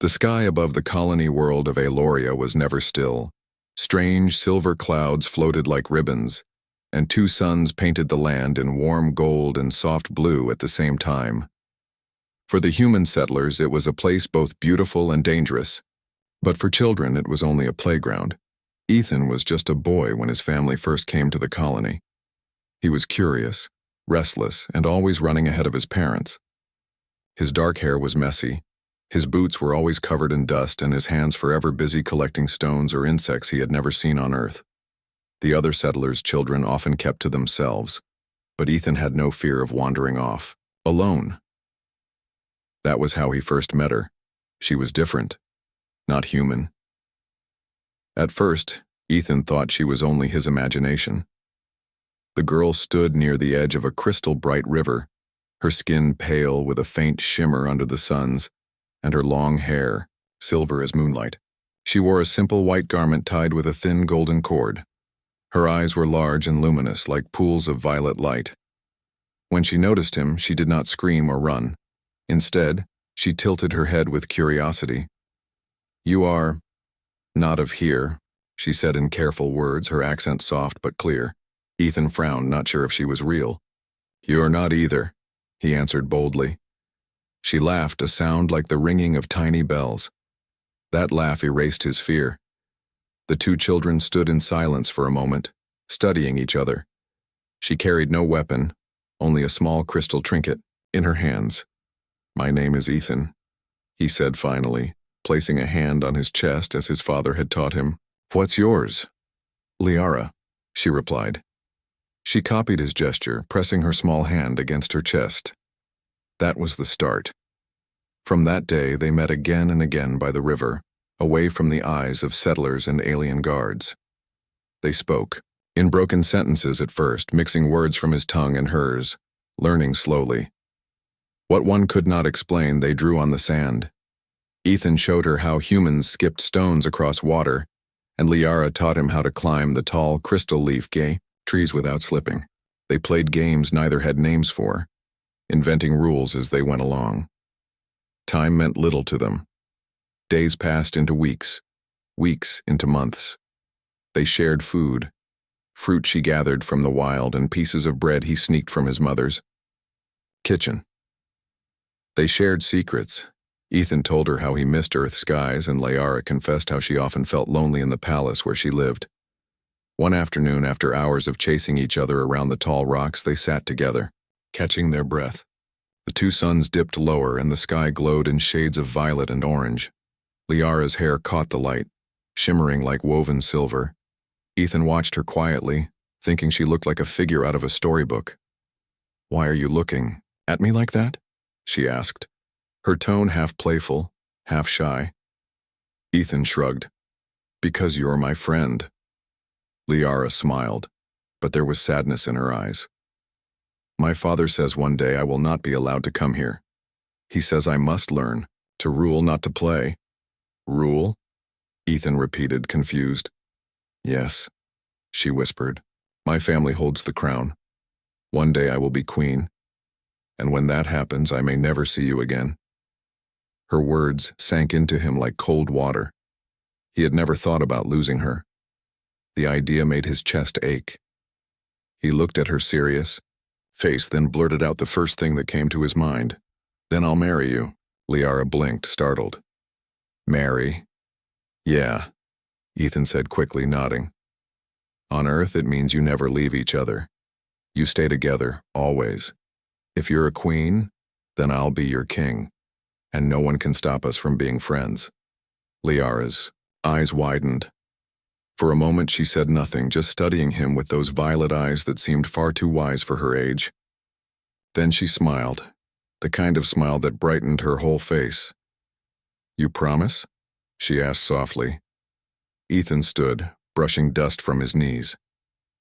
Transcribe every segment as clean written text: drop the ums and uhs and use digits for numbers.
The sky above the colony world of Aloria was never still. Strange silver clouds floated like ribbons, and two suns painted the land in warm gold and soft blue at the same time. For the human settlers, it was a place both beautiful and dangerous, but for children it was only a playground. Ethan was just a boy when his family first came to the colony. He was curious, restless, and always running ahead of his parents. His dark hair was messy, his boots were always covered in dust, and his hands forever busy collecting stones or insects he had never seen on Earth. The other settlers' children often kept to themselves, but Ethan had no fear of wandering off, alone. That was how he first met her. She was different, not human. At first, Ethan thought she was only his imagination. The girl stood near the edge of a crystal-bright river, her skin pale with a faint shimmer under the suns, and her long hair, silver as moonlight. She wore a simple white garment tied with a thin golden cord. Her eyes were large and luminous, like pools of violet light. When she noticed him, she did not scream or run. Instead, she tilted her head with curiosity. "You are not of here," she said in careful words, her accent soft but clear. Ethan frowned, not sure if she was real. "You're not either," he answered boldly. She laughed, a sound like the ringing of tiny bells. That laugh erased his fear. The two children stood in silence for a moment, studying each other. She carried no weapon, only a small crystal trinket, in her hands. "My name is Ethan," he said finally, placing a hand on his chest as his father had taught him. "What's yours?" "Liara," she replied. She copied his gesture, pressing her small hand against her chest. That was the start. From that day, they met again and again by the river, away from the eyes of settlers and alien guards. They spoke, in broken sentences at first, mixing words from his tongue and hers, learning slowly. What one could not explain, they drew on the sand. Ethan showed her how humans skipped stones across water, and Liara taught him how to climb the tall crystal leaf trees without slipping. They played games neither had names for, inventing rules as they went along. Time meant little to them. Days passed into weeks, weeks into months. They shared food, fruit she gathered from the wild and pieces of bread he sneaked from his mother's kitchen. They shared secrets. Ethan told her how he missed Earth's skies, and Liara confessed how she often felt lonely in the palace where she lived. One afternoon, after hours of chasing each other around the tall rocks, they sat together, catching their breath. The two suns dipped lower, and the sky glowed in shades of violet and orange. Liara's hair caught the light, shimmering like woven silver. Ethan watched her quietly, thinking she looked like a figure out of a storybook. "Why are you looking at me like that?" she asked, her tone half playful, half shy. Ethan shrugged. "Because you're my friend." Liara smiled, but there was sadness in her eyes. "My father says one day I will not be allowed to come here. He says I must learn, to rule, not to play." "Rule?" Ethan repeated, confused. "Yes," she whispered. "My family holds the crown. One day I will be queen, and when that happens, I may never see you again." Her words sank into him like cold water. He had never thought about losing her. The idea made his chest ache. He looked at her serious face, then blurted out the first thing that came to his mind. "Then I'll marry you." Liara blinked, startled. "Marry?" "Yeah," Ethan said quickly, nodding. "On Earth, it means you never leave each other. You stay together, always. If you're a queen, then I'll be your king, and no one can stop us from being friends." Liara's eyes widened. For a moment she said nothing, just studying him with those violet eyes that seemed far too wise for her age. Then she smiled, the kind of smile that brightened her whole face. "You promise?" she asked softly. Ethan stood, brushing dust from his knees.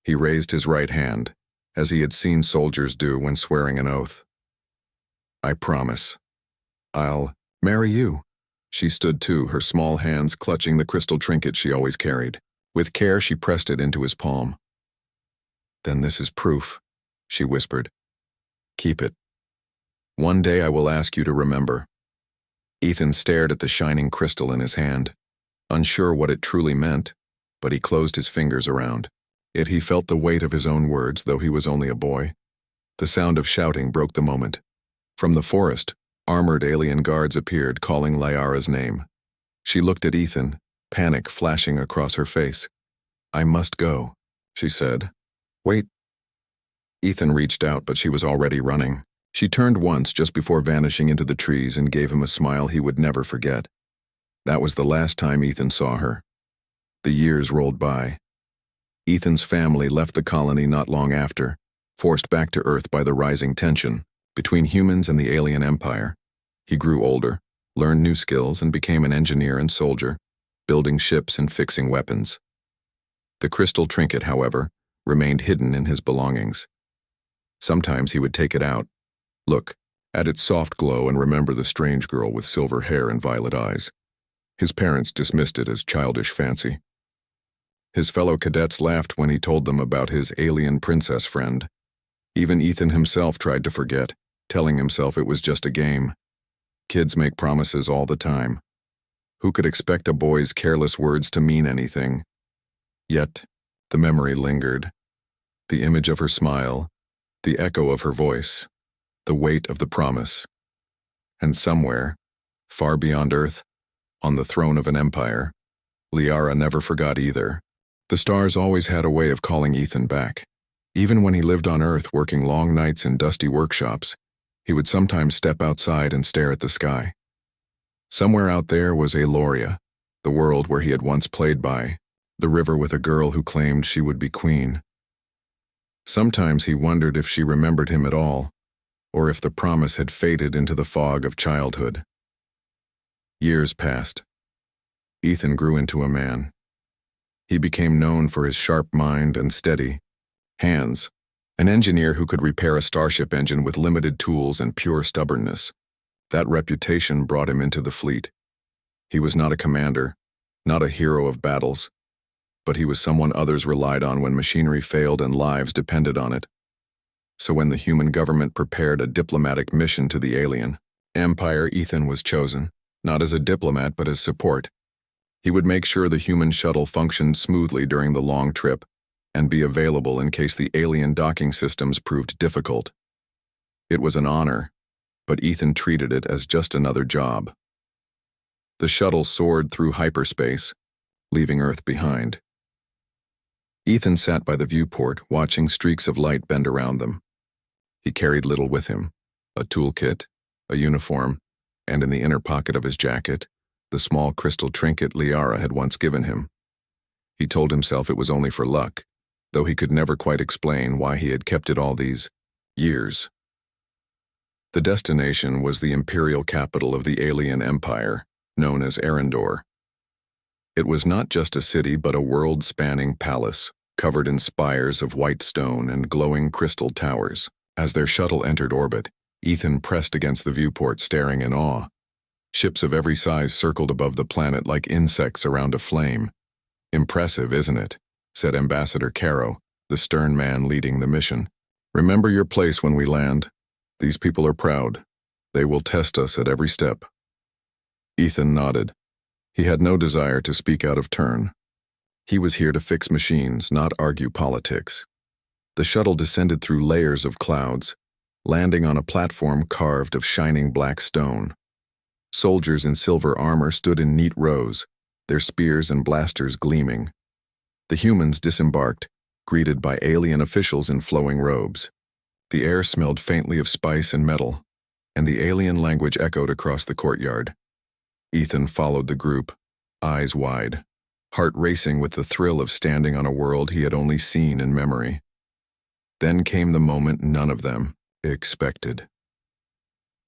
He raised his right hand, as he had seen soldiers do when swearing an oath. "I promise. I'll marry you." She stood too, her small hands clutching the crystal trinket she always carried. With care, she pressed it into his palm. "Then this is proof," she whispered. "Keep it. One day I will ask you to remember." Ethan stared at the shining crystal in his hand, unsure what it truly meant, but he closed his fingers around it. He felt the weight of his own words, though he was only a boy. The sound of shouting broke the moment. From the forest, armored alien guards appeared, calling Liara's name. She looked at Ethan, panic flashing across her face. "I must go," she said. "Wait." Ethan reached out, but she was already running. She turned once just before vanishing into the trees and gave him a smile he would never forget. That was the last time Ethan saw her. The years rolled by. Ethan's family left the colony not long after, forced back to Earth by the rising tension between humans and the alien empire. He grew older, learned new skills, and became an engineer and soldier, building ships and fixing weapons. The crystal trinket, however, remained hidden in his belongings. Sometimes he would take it out, look at its soft glow, and remember the strange girl with silver hair and violet eyes. His parents dismissed it as childish fancy. His fellow cadets laughed when he told them about his alien princess friend. Even Ethan himself tried to forget, telling himself it was just a game. Kids make promises all the time. Who could expect a boy's careless words to mean anything? Yet, the memory lingered. The image of her smile, the echo of her voice, the weight of the promise. And somewhere, far beyond Earth, on the throne of an empire, Liara never forgot either. The stars always had a way of calling Ethan back. Even when he lived on Earth working long nights in dusty workshops, he would sometimes step outside and stare at the sky. Somewhere out there was Aloria, the world where he had once played by, the river with a girl who claimed she would be queen. Sometimes he wondered if she remembered him at all, or if the promise had faded into the fog of childhood. Years passed. Ethan grew into a man. He became known for his sharp mind and steady hands, an engineer who could repair a starship engine with limited tools and pure stubbornness. That reputation brought him into the fleet. He was not a commander, not a hero of battles, but he was someone others relied on when machinery failed and lives depended on it. So when the human government prepared a diplomatic mission to the alien empire, Ethan was chosen, not as a diplomat but as support. He would make sure the human shuttle functioned smoothly during the long trip and be available in case the alien docking systems proved difficult. It was an honor, but Ethan treated it as just another job. The shuttle soared through hyperspace, leaving Earth behind. Ethan sat by the viewport, watching streaks of light bend around them. He carried little with him: a toolkit, a uniform, and in the inner pocket of his jacket, the small crystal trinket Liara had once given him. He told himself it was only for luck, though he could never quite explain why he had kept it all these years. The destination was the imperial capital of the alien empire, known as Arendor. It was not just a city but a world-spanning palace, covered in spires of white stone and glowing crystal towers. As their shuttle entered orbit, Ethan pressed against the viewport, staring in awe. Ships of every size circled above the planet like insects around a flame. "Impressive, isn't it?" said Ambassador Caro, the stern man leading the mission. "Remember your place when we land. These people are proud. They will test us at every step." Ethan nodded. He had no desire to speak out of turn. He was here to fix machines, not argue politics. The shuttle descended through layers of clouds, landing on a platform carved of shining black stone. Soldiers in silver armor stood in neat rows, their spears and blasters gleaming. The humans disembarked, greeted by alien officials in flowing robes. The air smelled faintly of spice and metal, and the alien language echoed across the courtyard. Ethan followed the group, eyes wide, heart racing with the thrill of standing on a world he had only seen in memory. Then came the moment none of them expected.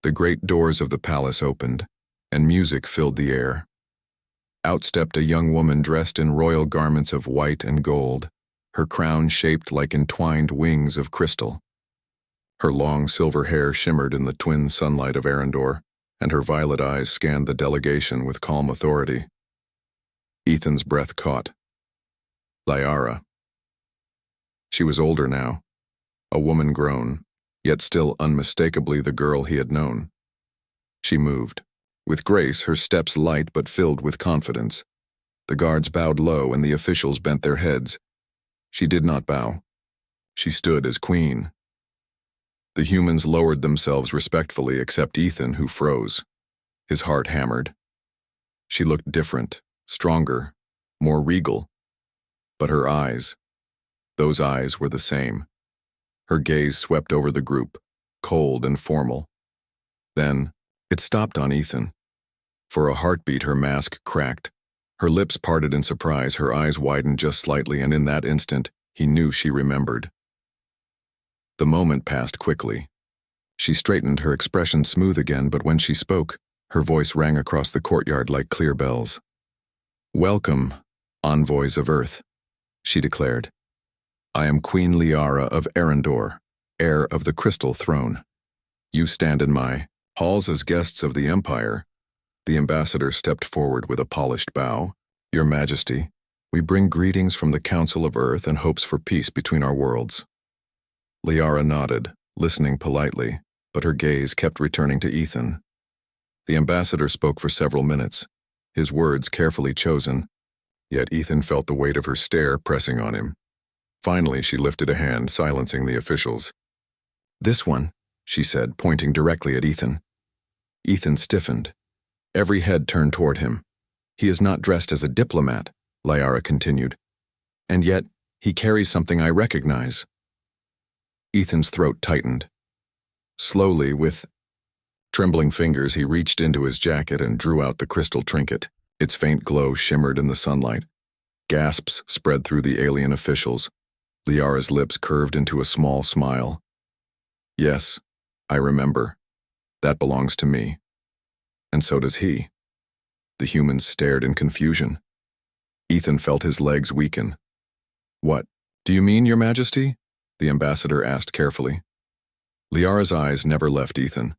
The great doors of the palace opened, and music filled the air. Out stepped a young woman dressed in royal garments of white and gold, her crown shaped like entwined wings of crystal. Her long silver hair shimmered in the twin sunlight of Arendor, and her violet eyes scanned the delegation with calm authority. Ethan's breath caught. Liara. She was older now, a woman grown, yet still unmistakably the girl he had known. She moved, With grace, her steps light but filled with confidence. The guards bowed low and the officials bent their heads. She did not bow. She stood as queen. The humans lowered themselves respectfully except Ethan, who froze. His heart hammered. She looked different, stronger, more regal. But her eyes, those eyes were the same. Her gaze swept over the group, cold and formal. Then, it stopped on Ethan. For a heartbeat, her mask cracked. Her lips parted in surprise, her eyes widened just slightly, and in that instant, he knew she remembered. The moment passed quickly. She straightened, her expression smooth again, but when she spoke, her voice rang across the courtyard like clear bells. "Welcome, envoys of Earth," she declared. "I am Queen Liara of Arendor, heir of the Crystal Throne. You stand in my halls as guests of the Empire." The ambassador stepped forward with a polished bow. "Your Majesty, we bring greetings from the Council of Earth and hopes for peace between our worlds." Liara nodded, listening politely, but her gaze kept returning to Ethan. The ambassador spoke for several minutes, his words carefully chosen, yet Ethan felt the weight of her stare pressing on him. Finally, she lifted a hand, silencing the officials. "This one," she said, pointing directly at Ethan. Ethan stiffened. Every head turned toward him. "He is not dressed as a diplomat," Liara continued. "And yet, he carries something I recognize." Ethan's throat tightened. Slowly, with trembling fingers, he reached into his jacket and drew out the crystal trinket. Its faint glow shimmered in the sunlight. Gasps spread through the alien officials. Liara's lips curved into a small smile. "Yes, I remember. That belongs to me. And so does he." The humans stared in confusion. Ethan felt his legs weaken. "What do you mean, Your Majesty?" the ambassador asked carefully. Liara's eyes never left Ethan.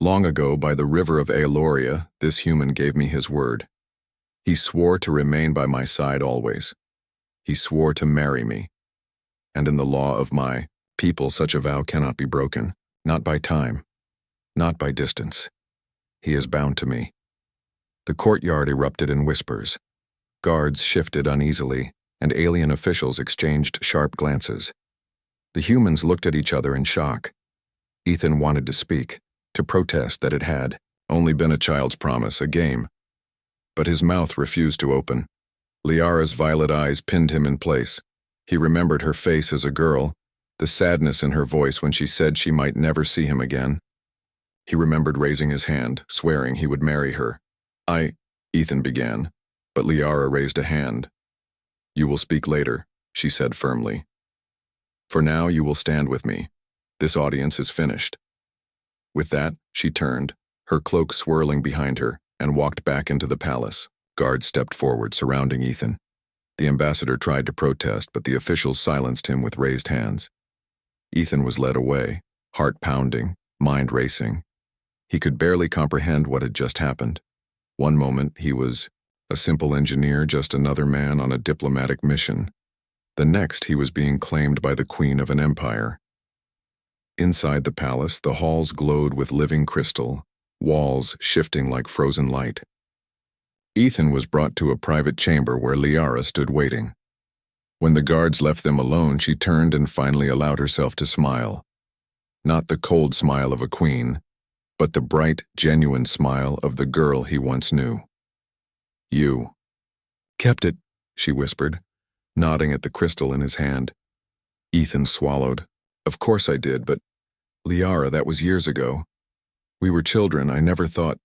"Long ago, by the river of Aeloria, this human gave me his word. He swore to remain by my side always. He swore to marry me. And in the law of my people, such a vow cannot be broken, not by time, not by distance. He is bound to me." The courtyard erupted in whispers. Guards shifted uneasily, and alien officials exchanged sharp glances. The humans looked at each other in shock. Ethan wanted to speak, to protest that it had only been a child's promise, a game. But his mouth refused to open. Liara's violet eyes pinned him in place. He remembered her face as a girl, the sadness in her voice when she said she might never see him again. He remembered raising his hand, swearing he would marry her. Ethan began, but Liara raised a hand. "You will speak later," she said firmly. "For now, you will stand with me. This audience is finished." With that, she turned, her cloak swirling behind her, and walked back into the palace. Guards stepped forward, surrounding Ethan. The ambassador tried to protest, but the officials silenced him with raised hands. Ethan was led away, heart pounding, mind racing. He could barely comprehend what had just happened. One moment, he was a simple engineer, just another man on a diplomatic mission. The next, he was being claimed by the queen of an empire. Inside the palace, the halls glowed with living crystal, walls shifting like frozen light. Ethan was brought to a private chamber where Liara stood waiting. When the guards left them alone, she turned and finally allowed herself to smile. Not the cold smile of a queen, but the bright, genuine smile of the girl he once knew. "You kept it," she whispered, nodding at the crystal in his hand. Ethan swallowed. "Of course I did, but Liara, that was years ago. We were children, I never thought—"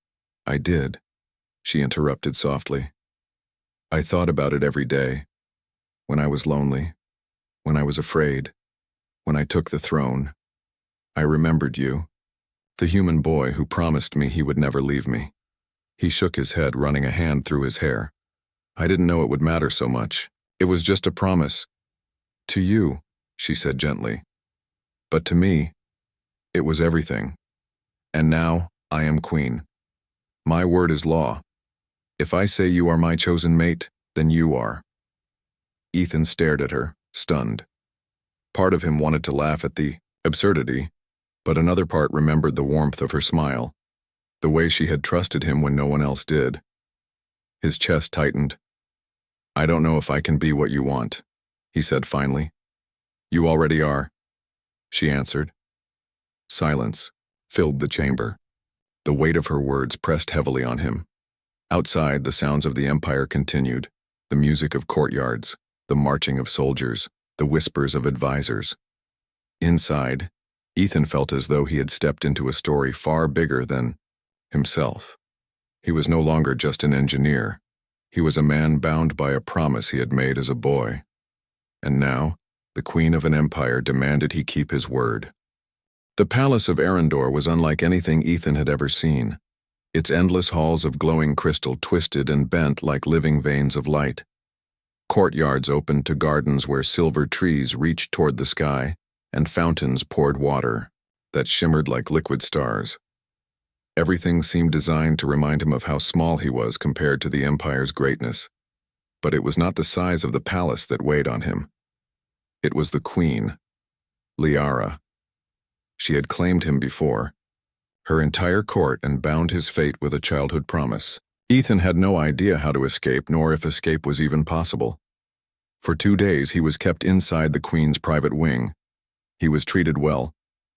"I did," she interrupted softly. "I thought about it every day. When I was lonely, when I was afraid, when I took the throne. I remembered you, the human boy who promised me he would never leave me." He shook his head, running a hand through his hair. "I didn't know it would matter so much. It was just a promise." "To you," she said gently. "But to me, it was everything. And now, I am queen. My word is law. If I say you are my chosen mate, then you are." Ethan stared at her, stunned. Part of him wanted to laugh at the absurdity, but another part remembered the warmth of her smile. the way she had trusted him when no one else did. His chest tightened. "I don't know if I can be what you want," he said finally. "You already are," she answered. Silence filled the chamber. The weight of her words pressed heavily on him. Outside, the sounds of the Empire continued, the music of courtyards, the marching of soldiers, the whispers of advisors. Inside, Ethan felt as though he had stepped into a story far bigger than himself. He was no longer just an engineer. He was a man bound by a promise he had made as a boy. And now, the queen of an empire demanded he keep his word. The palace of Arendor was unlike anything Ethan had ever seen. Its endless halls of glowing crystal twisted and bent like living veins of light. Courtyards opened to gardens where silver trees reached toward the sky, and fountains poured water that shimmered like liquid stars. Everything seemed designed to remind him of how small he was compared to the Empire's greatness. But it was not the size of the palace that weighed on him. It was the queen, Liara. She had claimed him before, her entire court, and bound his fate with a childhood promise. Ethan had no idea how to escape, nor if escape was even possible. For 2 days he was kept inside the queen's private wing. He was treated well.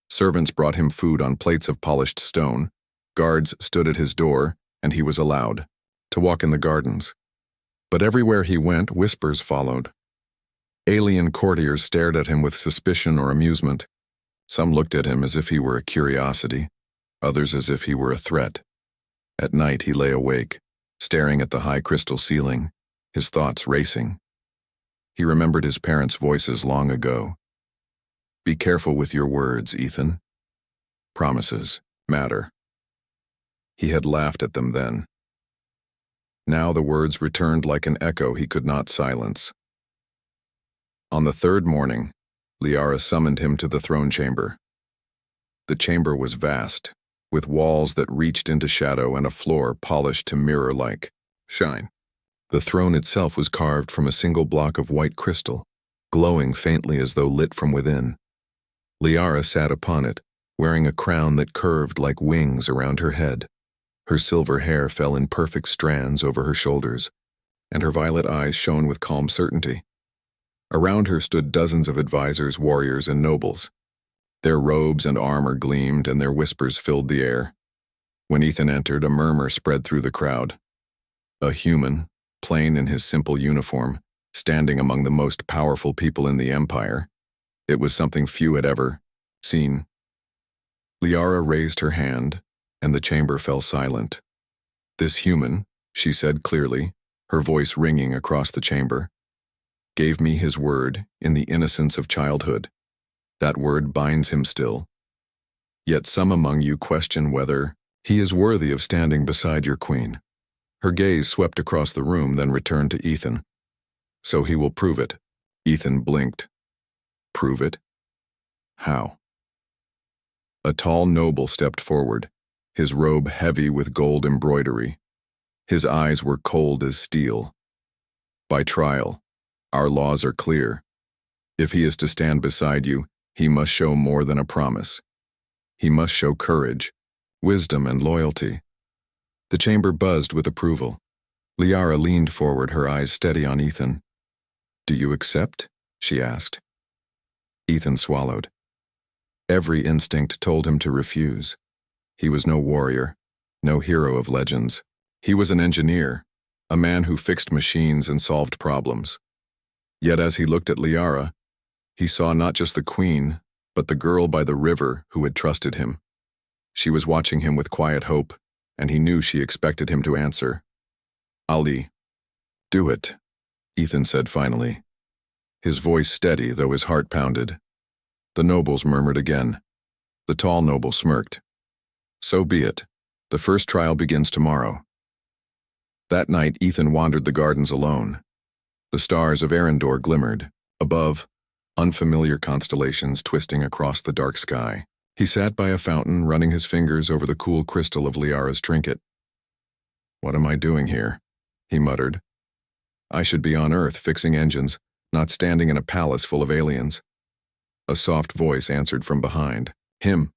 Servants brought him food on plates of polished stone. Guards stood at his door, and he was allowed to walk in the gardens. But everywhere he went, whispers followed. Alien courtiers stared at him with suspicion or amusement. Some looked at him as if he were a curiosity, others as if he were a threat. At night he lay awake, staring at the high crystal ceiling, his thoughts racing. He remembered his parents' voices long ago. "Be careful with your words, Ethan. Promises matter." He had laughed at them then. Now the words returned like an echo he could not silence. On the 3rd morning, Liara summoned him to the throne chamber. The chamber was vast, with walls that reached into shadow and a floor polished to mirror-like shine. The throne itself was carved from a single block of white crystal, glowing faintly as though lit from within. Liara sat upon it, wearing a crown that curved like wings around her head. Her silver hair fell in perfect strands over her shoulders, and her violet eyes shone with calm certainty. Around her stood dozens of advisors, warriors, and nobles. Their robes and armor gleamed, and their whispers filled the air. When Ethan entered, a murmur spread through the crowd. A human, plain in his simple uniform, standing among the most powerful people in the Empire. It was something few had ever seen. Liara raised her hand, and the chamber fell silent. "This human," she said clearly, her voice ringing across the chamber, "gave me his word in the innocence of childhood. That word binds him still. Yet some among you question whether he is worthy of standing beside your queen." Her gaze swept across the room, then returned to Ethan. "So he will prove it." Ethan blinked. "Prove it? How?" A tall noble stepped forward, his robe heavy with gold embroidery. His eyes were cold as steel. "By trial. Our laws are clear. If he is to stand beside you, he must show more than a promise. He must show courage, wisdom, and loyalty." The chamber buzzed with approval. Liara leaned forward, her eyes steady on Ethan. "Do you accept?" she asked. Ethan swallowed. Every instinct told him to refuse. He was no warrior, no hero of legends. He was an engineer, a man who fixed machines and solved problems. Yet as he looked at Liara, he saw not just the queen, but the girl by the river who had trusted him. She was watching him with quiet hope, and he knew she expected him to answer. "Ali, do it," Ethan said finally, his voice steady though his heart pounded. The nobles murmured again. The tall noble smirked. "So be it. The first trial begins tomorrow." That night Ethan wandered the gardens alone. The stars of Arendor glimmered. Above, unfamiliar constellations twisting across the dark sky. He sat by a fountain, running his fingers over the cool crystal of Liara's trinket. "What am I doing here?" he muttered. "I should be on Earth fixing engines, not standing in a palace full of aliens." A soft voice answered from behind. "Him."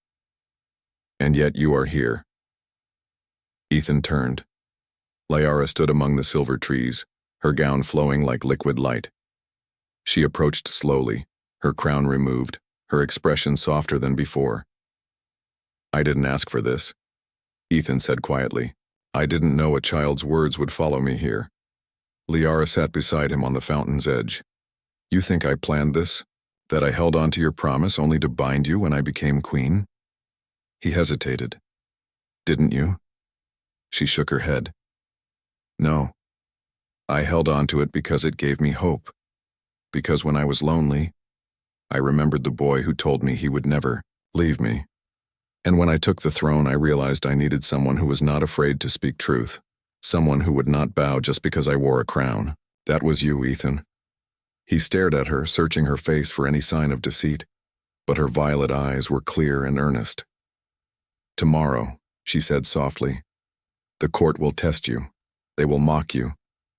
"And yet you are here." Ethan turned. Liara stood among the silver trees, her gown flowing like liquid light. She approached slowly, her crown removed, her expression softer than before. "I didn't ask for this," Ethan said quietly. "I didn't know a child's words would follow me here." Liara sat beside him on the fountain's edge. "You think I planned this? That I held on to your promise only to bind you when I became queen?" He hesitated. "Didn't you?" She shook her head. "No. I held on to it because it gave me hope. Because when I was lonely, I remembered the boy who told me he would never leave me. And when I took the throne, I realized I needed someone who was not afraid to speak truth, someone who would not bow just because I wore a crown. That was you, Ethan." He stared at her, searching her face for any sign of deceit, but her violet eyes were clear and earnest. "Tomorrow," she said softly, "the court will test you. They will mock you,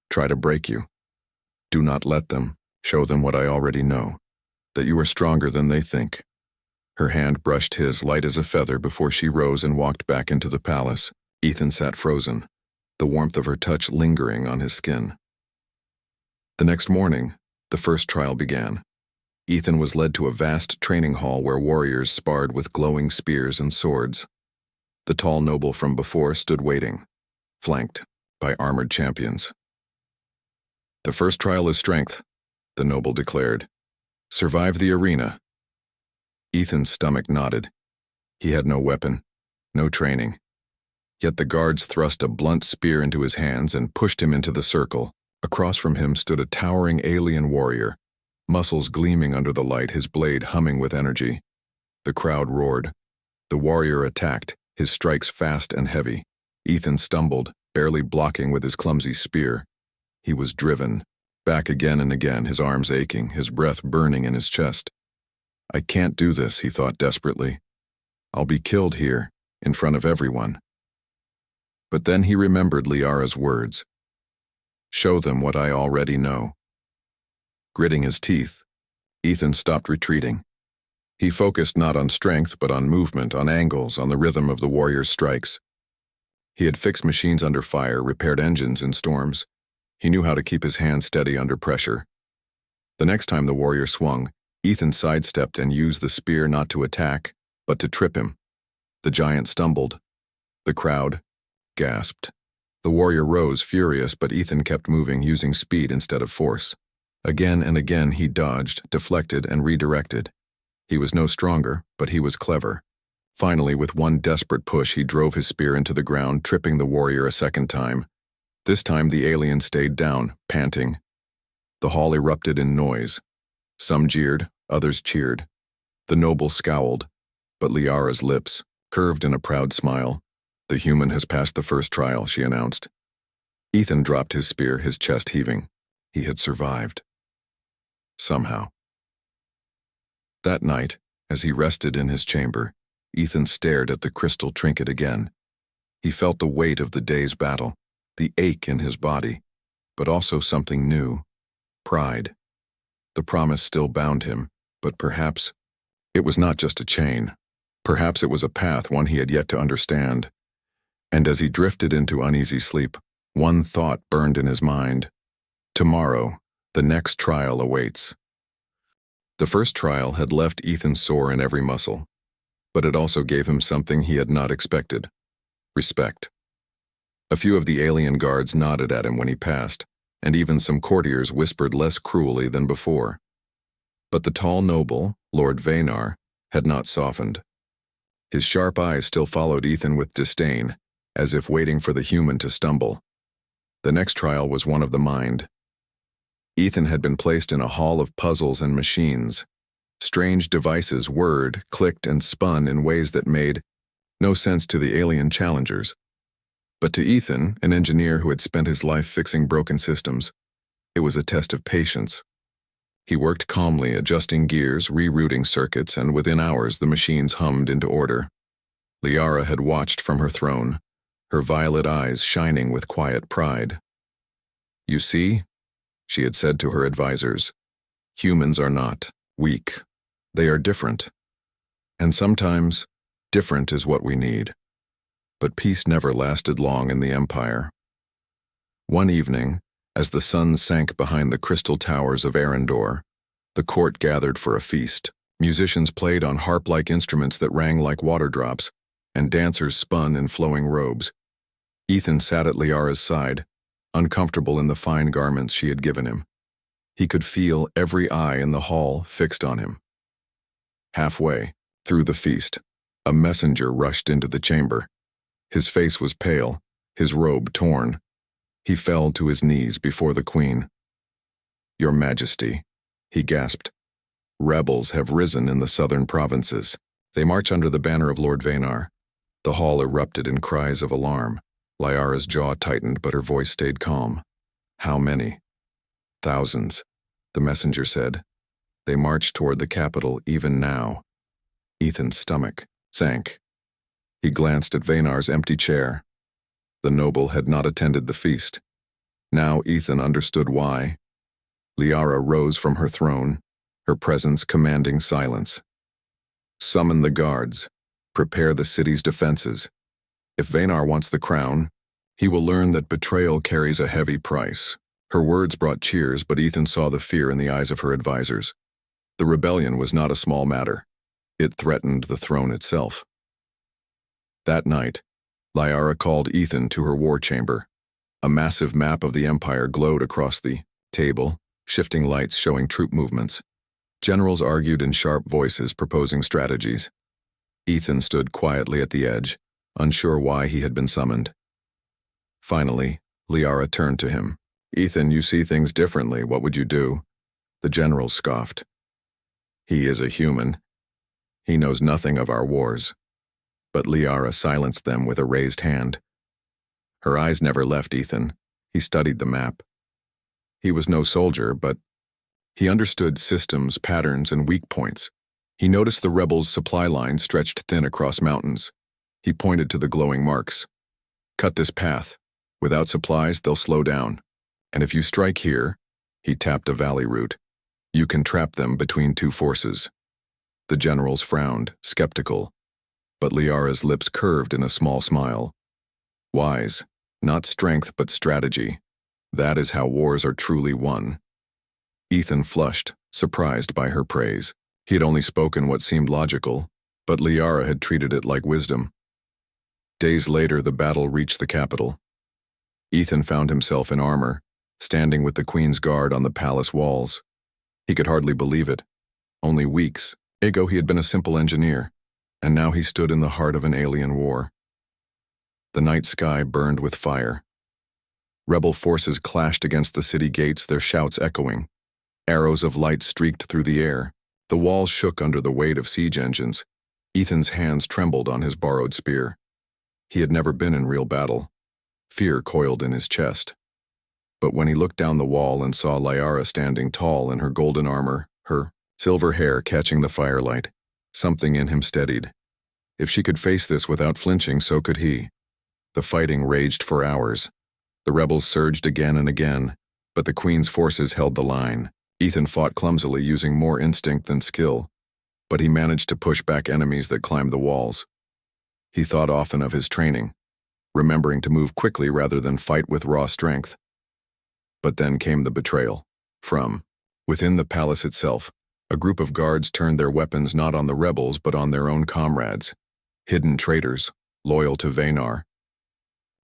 try to break you. Do not let them. Show them what I already know, that you are stronger than they think." Her hand brushed his, light as a feather, before she rose and walked back into the palace. Ethan sat frozen, the warmth of her touch lingering on his skin. The next morning, the first trial began. Ethan was led to a vast training hall where warriors sparred with glowing spears and swords. The tall noble from before stood waiting, flanked by armored champions. "The first trial is strength," the noble declared. "Survive the arena." Ethan's stomach knotted. He had no weapon, no training. Yet the guards thrust a blunt spear into his hands and pushed him into the circle. Across from him stood a towering alien warrior, muscles gleaming under the light, his blade humming with energy. The crowd roared. The warrior attacked, his strikes fast and heavy. Ethan stumbled, barely blocking with his clumsy spear. He was driven, back again and again, his arms aching, his breath burning in his chest. "I can't do this," he thought desperately. "I'll be killed here, in front of everyone." But then he remembered Liara's words. "Show them what I already know." Gritting his teeth, Ethan stopped retreating. He focused not on strength, but on movement, on angles, on the rhythm of the warrior's strikes. He had fixed machines under fire, repaired engines in storms. He knew how to keep his hands steady under pressure. The next time the warrior swung, Ethan sidestepped and used the spear not to attack, but to trip him. The giant stumbled. The crowd gasped. The warrior rose, furious, but Ethan kept moving, using speed instead of force. Again and again he dodged, deflected, and redirected. He was no stronger, but he was clever. Finally, with one desperate push, he drove his spear into the ground, tripping the warrior a second time. This time the alien stayed down, panting. The hall erupted in noise. Some jeered, others cheered. The noble scowled, but Liara's lips curved in a proud smile. "The human has passed the first trial," she announced. Ethan dropped his spear, his chest heaving. He had survived. Somehow. That night, as he rested in his chamber, Ethan stared at the crystal trinket again. He felt the weight of the day's battle, the ache in his body, but also something new: pride. The promise still bound him, but perhaps it was not just a chain. Perhaps it was a path, one he had yet to understand. And as he drifted into uneasy sleep, one thought burned in his mind. Tomorrow, the next trial awaits. The first trial had left Ethan sore in every muscle, but it also gave him something he had not expected: respect. A few of the alien guards nodded at him when he passed, and even some courtiers whispered less cruelly than before. But the tall noble, Lord Vanar, had not softened. His sharp eyes still followed Ethan with disdain, as if waiting for the human to stumble. The next trial was one of the mind. Ethan had been placed in a hall of puzzles and machines. Strange devices whirred, clicked, and spun in ways that made no sense to the alien challengers. But to Ethan, an engineer who had spent his life fixing broken systems, it was a test of patience. He worked calmly, adjusting gears, rerouting circuits, and within hours the machines hummed into order. Liara had watched from her throne, her violet eyes shining with quiet pride. "You see," she had said to her advisors, "humans are not weak. They are different. And sometimes, different is what we need." But peace never lasted long in the Empire. One evening, as the sun sank behind the crystal towers of Arendor, the court gathered for a feast. Musicians played on harp-like instruments that rang like water drops, and dancers spun in flowing robes. Ethan sat at Liara's side, uncomfortable in the fine garments she had given him. He could feel every eye in the hall fixed on him. Halfway through the feast, a messenger rushed into the chamber. His face was pale, his robe torn. He fell to his knees before the queen. "Your Majesty," he gasped. "Rebels have risen in the southern provinces. They march under the banner of Lord Vanar." The hall erupted in cries of alarm. Liara's jaw tightened, but her voice stayed calm. "How many?" "Thousands," the messenger said. "They march toward the capital even now." Ethan's stomach sank. He glanced at Vanar's empty chair. The noble had not attended the feast. Now Ethan understood why. Liara rose from her throne, her presence commanding silence. "Summon the guards. Prepare the city's defenses. If Vanar wants the crown, he will learn that betrayal carries a heavy price." Her words brought cheers, but Ethan saw the fear in the eyes of her advisors. The rebellion was not a small matter. It threatened the throne itself. That night, Liara called Ethan to her war chamber. A massive map of the Empire glowed across the table, shifting lights showing troop movements. Generals argued in sharp voices, proposing strategies. Ethan stood quietly at the edge, unsure why he had been summoned. Finally, Liara turned to him. "Ethan, you see things differently. What would you do?" The general scoffed. "He is a human. He knows nothing of our wars." But Liara silenced them with a raised hand. Her eyes never left Ethan. He studied the map. He was no soldier, but he understood systems, patterns, and weak points. He noticed the rebels' supply lines stretched thin across mountains. He pointed to the glowing marks. "Cut this path. Without supplies, they'll slow down. And if you strike here," he tapped a valley route, "you can trap them between two forces." The generals frowned, skeptical, but Liara's lips curved in a small smile. "Wise, not strength but strategy. That is how wars are truly won." Ethan flushed, surprised by her praise. He had only spoken what seemed logical, but Liara had treated it like wisdom. Days later, the battle reached the capital. Ethan found himself in armor, standing with the Queen's Guard on the palace walls. He could hardly believe it. Only weeks ago he had been a simple engineer, and now he stood in the heart of an alien war. The night sky burned with fire. Rebel forces clashed against the city gates, their shouts echoing. Arrows of light streaked through the air. The walls shook under the weight of siege engines. Ethan's hands trembled on his borrowed spear. He had never been in real battle. Fear coiled in his chest. But when he looked down the wall and saw Liara standing tall in her golden armor, her silver hair catching the firelight, something in him steadied. If she could face this without flinching, so could he. The fighting raged for hours. The rebels surged again and again, but the Queen's forces held the line. Ethan fought clumsily, using more instinct than skill, but he managed to push back enemies that climbed the walls. He thought often of his training, remembering to move quickly rather than fight with raw strength. But then came the betrayal. From within the palace itself, a group of guards turned their weapons not on the rebels but on their own comrades, hidden traitors, loyal to Vanar.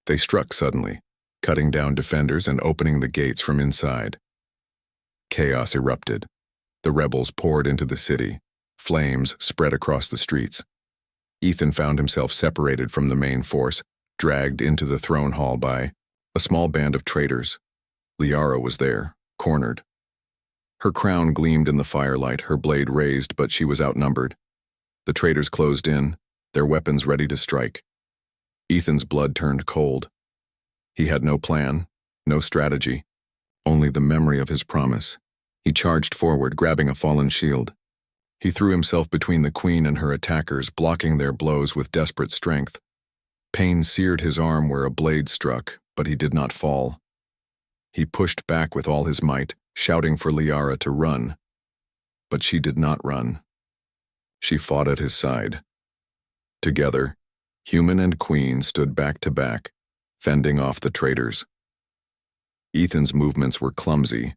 They struck suddenly, cutting down defenders and opening the gates from inside. Chaos erupted. The rebels poured into the city. Flames spread across the streets. Ethan found himself separated from the main force, dragged into the throne hall by a small band of traitors. Liara was there, cornered. Her crown gleamed in the firelight, her blade raised, but she was outnumbered. The traitors closed in, their weapons ready to strike. Ethan's blood turned cold. He had no plan, no strategy, only the memory of his promise. He charged forward, grabbing a fallen shield. He threw himself between the Queen and her attackers, blocking their blows with desperate strength. Pain seared his arm where a blade struck, but he did not fall. He pushed back with all his might, shouting for Liara to run. But she did not run. She fought at his side. Together, Human and queen stood back to back, fending off the traitors. Ethan's movements were clumsy,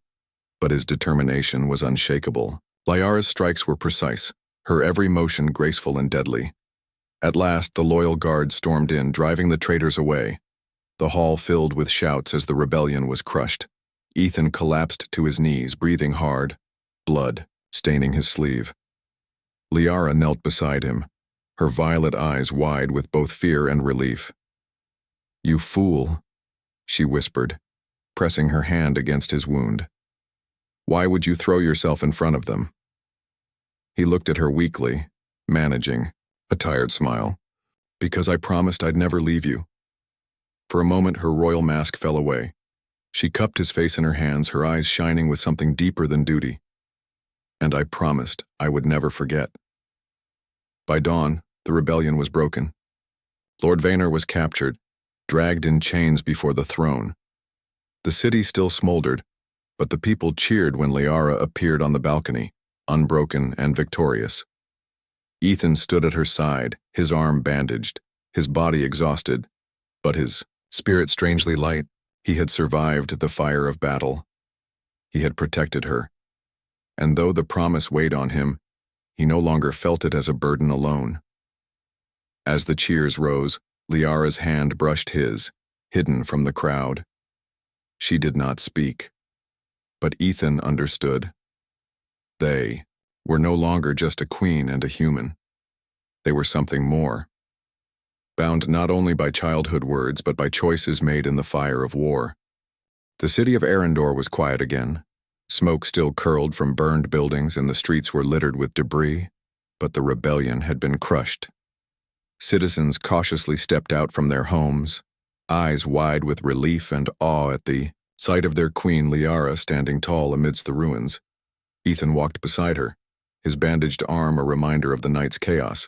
but his determination was unshakable. Liara's strikes were precise, her every motion graceful and deadly. At last, the loyal guard stormed in, driving the traitors away. The hall filled with shouts as the rebellion was crushed. Ethan collapsed to his knees, breathing hard, blood staining his sleeve. Liara knelt beside him, her violet eyes wide with both fear and relief. "You fool," she whispered, pressing her hand against his wound. "Why would you throw yourself in front of them?" He looked at her weakly, managing a tired smile. "Because I promised I'd never leave you." For a moment, her royal mask fell away. She cupped his face in her hands, her eyes shining with something deeper than duty. "And I promised I would never forget." By dawn, the rebellion was broken. Lord Vaynor was captured, dragged in chains before the throne. The city still smoldered, but the people cheered when Liara appeared on the balcony, unbroken and victorious. Ethan stood at her side, his arm bandaged, his body exhausted, but his spirit strangely light. He had survived the fire of battle. He had protected her. And though the promise weighed on him, he no longer felt it as a burden alone. As the cheers rose, Liara's hand brushed his, hidden from the crowd. She did not speak. But Ethan understood. They were no longer just a queen and a human. They were something more. Bound not only by childhood words, but by choices made in the fire of war. The city of Arendor was quiet again. Smoke still curled from burned buildings and the streets were littered with debris, but the rebellion had been crushed. Citizens cautiously stepped out from their homes, eyes wide with relief and awe at the sight of their queen Liara standing tall amidst the ruins. Ethan walked beside her, his bandaged arm a reminder of the night's chaos.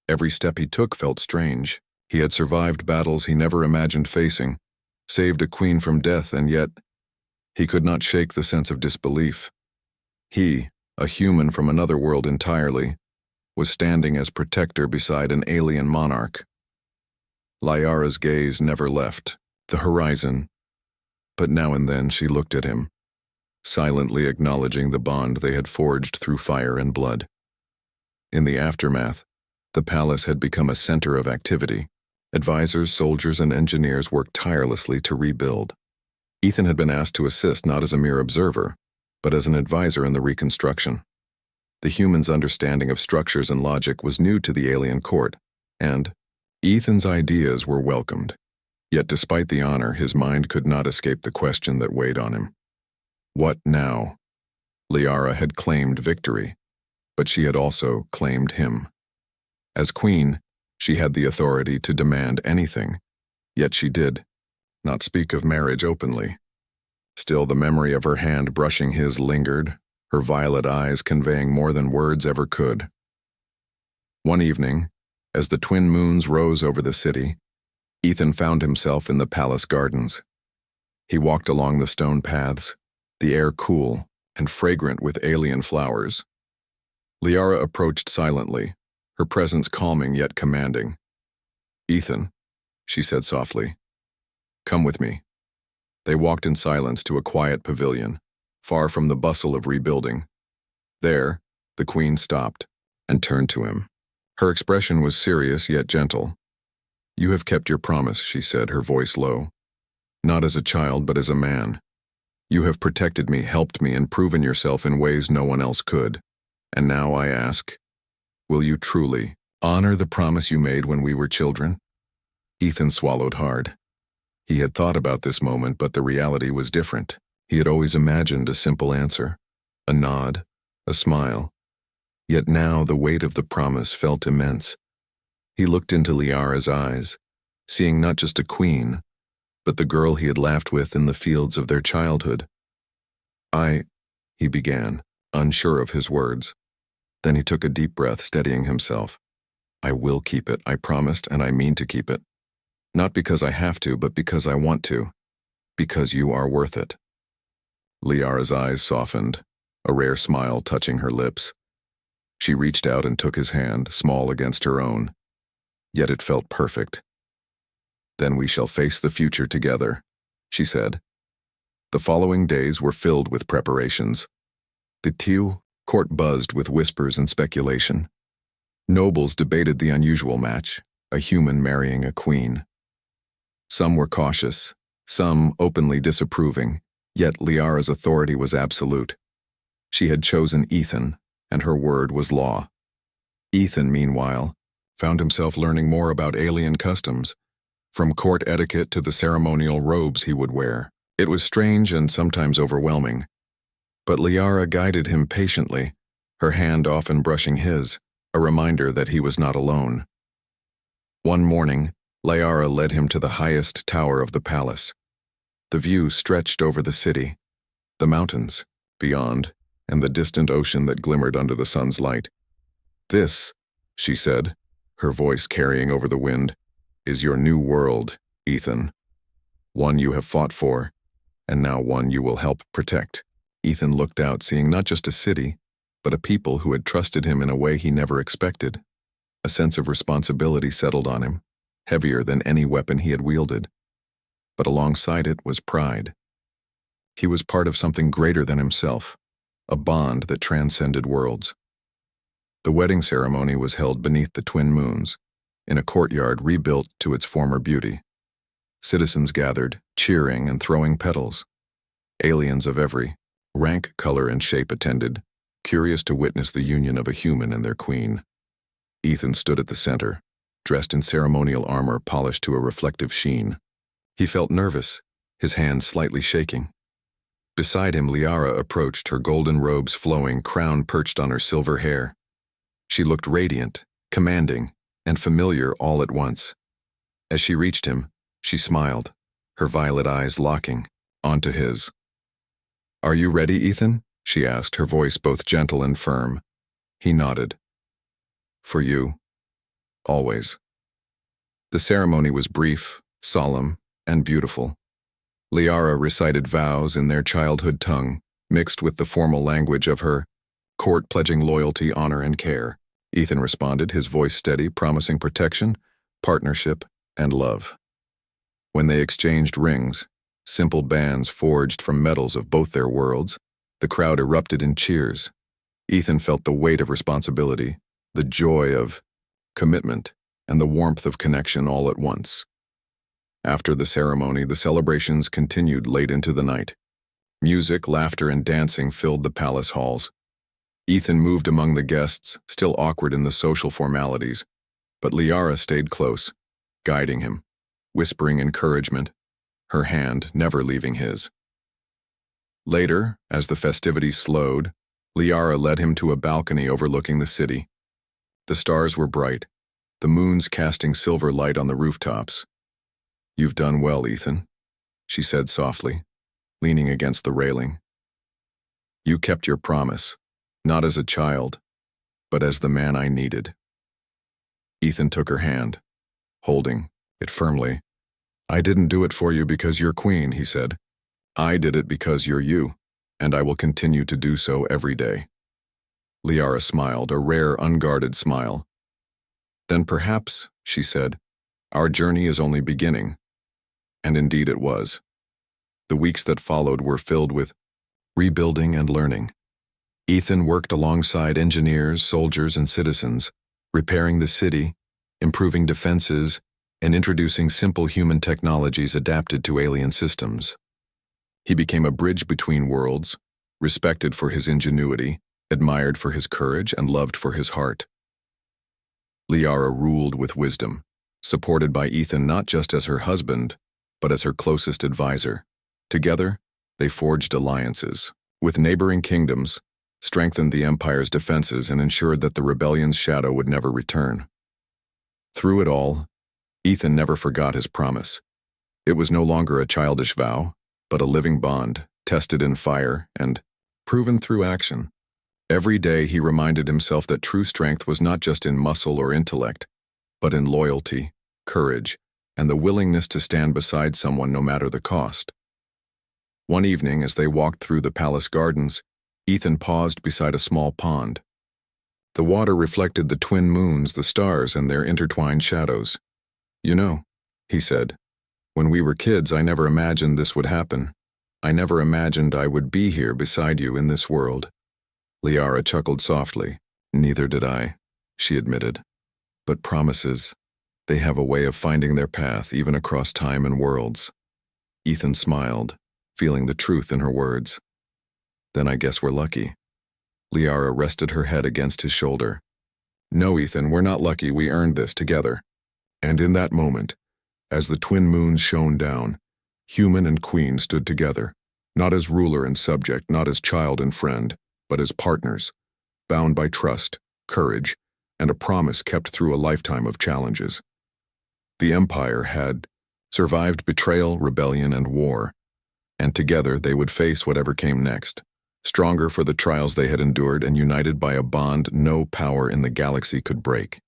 Every step he took felt strange. He had survived battles he never imagined facing, saved a queen from death, and yet he could not shake the sense of disbelief. He, a human from another world entirely, was standing as protector beside an alien monarch. Liara's gaze never left the horizon, but now and then she looked at him, silently acknowledging the bond they had forged through fire and blood. In the aftermath, the palace had become a center of activity. Advisors, soldiers, and engineers worked tirelessly to rebuild. Ethan had been asked to assist not as a mere observer, but as an advisor in the reconstruction. The human's understanding of structures and logic was new to the alien court, and Ethan's ideas were welcomed. Yet despite the honor, his mind could not escape the question that weighed on him. What now? Liara had claimed victory, but she had also claimed him. As queen, she had the authority to demand anything, yet she did not speak of marriage openly. Still, the memory of her hand brushing his lingered, her violet eyes conveying more than words ever could. One evening, as the twin moons rose over the city, Ethan found himself in the palace gardens. He walked along the stone paths, the air cool and fragrant with alien flowers. Liara approached silently, her presence calming yet commanding. "Ethan," she said softly, "come with me." They walked in silence to a quiet pavilion, far from the bustle of rebuilding. There, the queen stopped and turned to him. Her expression was serious yet gentle. "You have kept your promise," she said, her voice low. "Not as a child, but as a man. You have protected me, helped me, and proven yourself in ways no one else could. And now I ask, will you truly honor the promise you made when we were children?" Ethan swallowed hard. He had thought about this moment, but the reality was different. He had always imagined a simple answer, a nod, a smile. Yet now the weight of the promise felt immense. He looked into Liara's eyes, seeing not just a queen, but the girl he had laughed with in the fields of their childhood. He began, unsure of his words. Then he took a deep breath, steadying himself. "I will keep it, I promised, and I mean to keep it. Not because I have to, but because I want to. Because you are worth it." Liara's eyes softened, a rare smile touching her lips. She reached out and took his hand, small against her own. yet it felt perfect. "Then we shall face the future together," she said. The following days were filled with preparations. The Tiu court buzzed with whispers and speculation. Nobles debated the unusual match, a human marrying a queen. Some were cautious, some openly disapproving, yet Liara's authority was absolute. She had chosen Ethan, and her word was law. Ethan, meanwhile, found himself learning more about alien customs, from court etiquette to the ceremonial robes he would wear. It was strange and sometimes overwhelming. But Liara guided him patiently, her hand often brushing his, a reminder that he was not alone. One morning, Liara led him to the highest tower of the palace. The view stretched over the city, the mountains, beyond, and the distant ocean that glimmered under the sun's light. "This," she said, her voice carrying over the wind, "is your new world, Ethan. One you have fought for, and now one you will help protect." Ethan looked out, seeing not just a city, but a people who had trusted him in a way he never expected. A sense of responsibility settled on him, heavier than any weapon he had wielded. But alongside it was pride. He was part of something greater than himself, a bond that transcended worlds. The wedding ceremony was held beneath the twin moons, in a courtyard rebuilt to its former beauty. Citizens gathered, cheering and throwing petals. Aliens of every rank, color, and shape attended, curious to witness the union of a human and their queen. Ethan stood at the center, dressed in ceremonial armor polished to a reflective sheen. He felt nervous, his hands slightly shaking. Beside him, Liara approached, her golden robes flowing, crown perched on her silver hair. She looked radiant, commanding, and familiar all at once. As she reached him, she smiled, her violet eyes locking onto his. "Are you ready, Ethan?" she asked, her voice both gentle and firm. He nodded. "For you. Always." The ceremony was brief, solemn, and beautiful. Liara recited vows in their childhood tongue, mixed with the formal language of her court, pledging loyalty, honor, and care. Ethan responded, his voice steady, promising protection, partnership, and love. When they exchanged rings, simple bands forged from metals of both their worlds, the crowd erupted in cheers. Ethan felt the weight of responsibility, the joy of commitment, and the warmth of connection all at once. After the ceremony, the celebrations continued late into the night. Music, laughter, and dancing filled the palace halls. Ethan moved among the guests, still awkward in the social formalities, but Liara stayed close, guiding him, whispering encouragement, her hand never leaving his. Later, as the festivities slowed, Liara led him to a balcony overlooking the city. The stars were bright, the moons casting silver light on the rooftops. "You've done well, Ethan," she said softly, leaning against the railing. "You kept your promise, not as a child, but as the man I needed." Ethan took her hand, holding it firmly. "I didn't do it for you because you're queen," he said. "I did it because you're you, and I will continue to do so every day." Liara smiled, a rare, unguarded smile. "Then perhaps," she said, "our journey is only beginning." And indeed it was. The weeks that followed were filled with rebuilding and learning. Ethan worked alongside engineers, soldiers, and citizens, repairing the city, improving defenses, and introducing simple human technologies adapted to alien systems. He became a bridge between worlds, respected for his ingenuity, admired for his courage, and loved for his heart. Liara ruled with wisdom, supported by Ethan not just as her husband, but as her closest advisor. Together, they forged alliances with neighboring kingdoms, strengthened the empire's defenses, and ensured that the rebellion's shadow would never return. Through it all, Ethan never forgot his promise. It was no longer a childish vow, but a living bond, tested in fire and proven through action. Every day he reminded himself that true strength was not just in muscle or intellect, but in loyalty, courage, and the willingness to stand beside someone no matter the cost. One evening, as they walked through the palace gardens, Ethan paused beside a small pond. The water reflected the twin moons, the stars, and their intertwined shadows. "You know," he said, "when we were kids, I never imagined this would happen. I never imagined I would be here beside you in this world." Liara chuckled softly. "Neither did I," she admitted. "But promises, they have a way of finding their path even across time and worlds." Ethan smiled, feeling the truth in her words. "Then I guess we're lucky." Liara rested her head against his shoulder. "No, Ethan, we're not lucky. We earned this together." And in that moment, as the twin moons shone down, human and queen stood together, not as ruler and subject, not as child and friend, but as partners, bound by trust, courage, and a promise kept through a lifetime of challenges. The Empire had survived betrayal, rebellion, and war, and together they would face whatever came next, stronger for the trials they had endured and united by a bond no power in the galaxy could break.